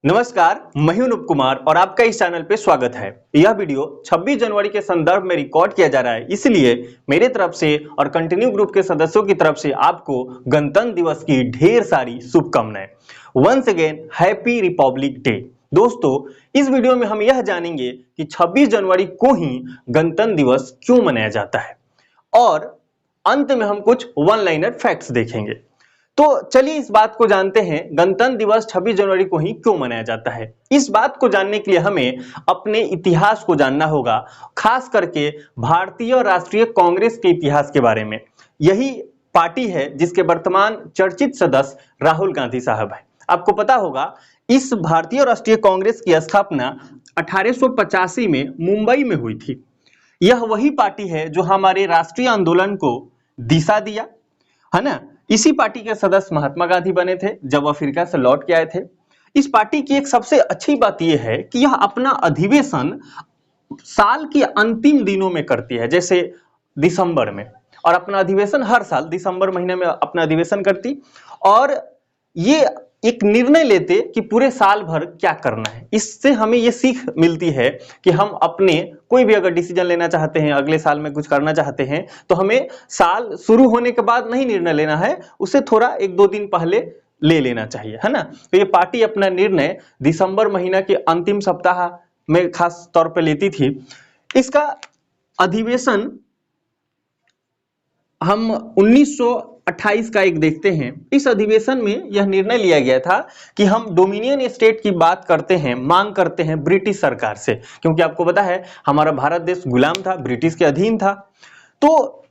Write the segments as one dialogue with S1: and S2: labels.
S1: नमस्कार, मैं हूं अनुप कुमार और आपका इस चैनल पे स्वागत है। यह वीडियो 26 जनवरी के संदर्भ में रिकॉर्ड किया जा रहा है, इसलिए मेरे तरफ से और कंटिन्यू ग्रुप के सदस्यों की तरफ से आपको गणतंत्र दिवस की ढेर सारी शुभकामनाएं। Once again happy republic day. दोस्तों, इस वीडियो में हम यह जानेंगे कि 26 जनवरी को ही गणतंत्र दिवस क्यों मनाया जाता है और अंत में हम कुछ वन लाइनर फैक्ट्स देखेंगे। तो चलिए इस बात को जानते हैं, गणतंत्र दिवस 26 जनवरी को ही क्यों मनाया जाता है। इस बात को जानने के लिए हमें अपने इतिहास को जानना होगा, खास करके भारतीय राष्ट्रीय कांग्रेस के इतिहास के बारे में। यही पार्टी है जिसके वर्तमान चर्चित सदस्य राहुल गांधी साहब हैं। आपको पता होगा, इस भारतीय राष्ट्रीय कांग्रेस की स्थापना 1885 में मुंबई में हुई थी। यह वही पार्टी है जो हमारे राष्ट्रीय आंदोलन को दिशा दिया, है ना। इसी पार्टी के सदस्य महात्मा गांधी बने थे जब अफ्रीका से लौट के आए थे। इस पार्टी की एक सबसे अच्छी बात यह है कि यह अपना अधिवेशन साल के अंतिम दिनों में करती है, जैसे दिसंबर में, और अपना अधिवेशन हर साल दिसंबर महीने में अपना अधिवेशन करती और ये एक निर्णय लेते कि पूरे साल भर क्या करना है। इससे हमें ये सीख मिलती है कि हम अपने कोई भी अगर डिसीजन लेना चाहते हैं, अगले साल में कुछ करना चाहते हैं, तो हमें साल शुरू होने के बाद नहीं निर्णय लेना है, उसे थोड़ा 1-2 दिन पहले ले लेना चाहिए, है ना। तो ये पार्टी अपना निर्णय दिसंबर महीना के अंतिम सप्ताह में खास तौर पर लेती थी। इसका अधिवेशन हम 1928 का एक देखते हैं। इस अधिवेशन में यह निर्णय लिया गया था कि हम डोमिनियन स्टेट की बात करते हैं, मांग करते हैं ब्रिटिश सरकार से, क्योंकि आपको पता है हमारा भारत देश गुलाम था, ब्रिटिश के अधीन था। तो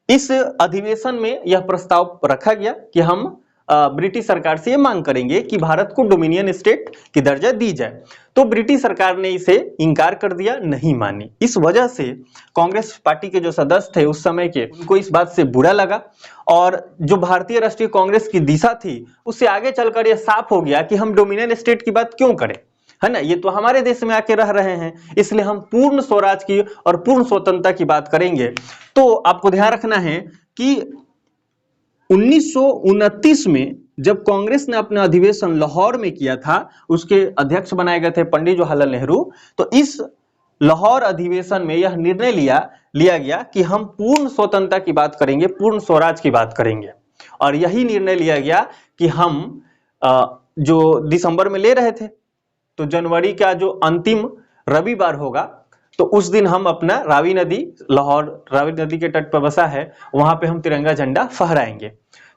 S1: इस अधिवेशन में यह प्रस्ताव रखा गया कि हम ब्रिटिश सरकार से ये मांग करेंगे कि भारत को डोमिनियन स्टेट की दर्जा दी जाए। तो ब्रिटिश सरकार ने इसे इनकार कर दिया, नहीं मानी। इस वजह से कांग्रेस पार्टी के जो सदस्य थे उस समय के, उनको इस बात से बुरा लगा और जो भारतीय राष्ट्रीय कांग्रेस की दिशा थी उससे आगे चलकर यह साफ हो गया कि हम डोमिनियन स्टेट की बात क्यों करें, है ना। ये तो हमारे देश में आके रह रहे हैं, इसलिए हम पूर्ण स्वराज की और पूर्ण स्वतंत्रता की बात करेंगे। तो आपको ध्यान रखना है कि 1929 में जब कांग्रेस ने अपना अधिवेशन लाहौर में किया था, उसके अध्यक्ष बनाए गए थे पंडित जवाहरलाल नेहरू। तो इस लाहौर अधिवेशन में यह निर्णय लिया गया कि हम पूर्ण स्वतंत्रता की बात करेंगे, पूर्ण स्वराज की बात करेंगे। और यही निर्णय लिया गया कि हम जो दिसंबर में ले रहे थे, तो जनवरी का जो अंतिम रविवार होगा तो उस दिन हम अपना रावी नदी, लाहौर रावी नदी के तट पर बसा है, वहां पे हम तिरंगा झंडा फहराएंगे।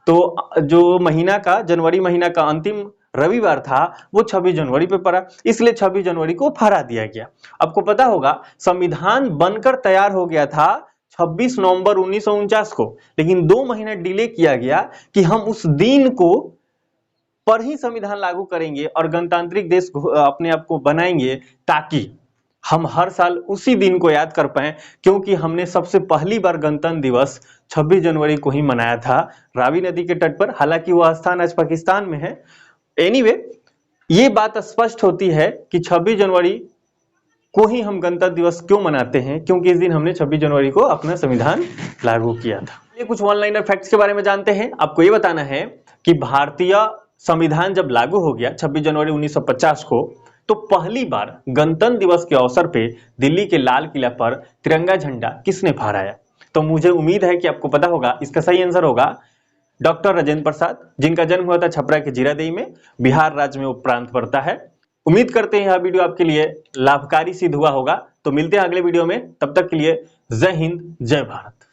S1: तो जो महीना का, जनवरी महीना का अंतिम रविवार था, वो 26 जनवरी पे पड़ा, इसलिए 26 जनवरी को फहरा दिया गया। आपको पता होगा संविधान बनकर तैयार हो गया था 26 नवंबर 1949 को, लेकिन 2 महीने डिले किया गया कि हम उस दिन को पर ही संविधान लागू करेंगे और गणतांत्रिक देश अपने आप को बनाएंगे, ताकि हम हर साल उसी दिन को याद कर पाएं, क्योंकि हमने सबसे पहली बार गणतंत्र दिवस 26 जनवरी को ही मनाया था रावी नदी के तट पर। हालांकि वह स्थान आज पाकिस्तान में है। एनीवे, ये बात स्पष्ट होती है कि 26 जनवरी को ही हम गणतंत्र दिवस क्यों मनाते हैं, क्योंकि इस दिन हमने 26 जनवरी को अपना संविधान लागू किया था। ये कुछ वन लाइनर फैक्ट्स के बारे में जानते हैं। आपको ये बताना है कि भारतीय संविधान जब लागू हो गया 26 जनवरी 1950 को, तो पहली बार गणतंत्र दिवस के अवसर पे दिल्ली के लाल किला पर तिरंगा झंडा किसने फहराया? तो मुझे उम्मीद है कि आपको पता होगा। इसका सही आंसर होगा डॉक्टर राजेंद्र प्रसाद, जिनका जन्म हुआ था छपरा के जीरादेई में, बिहार राज्य में वो प्रांत पड़ता है। उम्मीद करते हैं यह वीडियो आपके लिए लाभकारी सिद्ध हुआ होगा। तो मिलते हैं अगले वीडियो में, तब तक के लिए जय हिंद, जय भारत।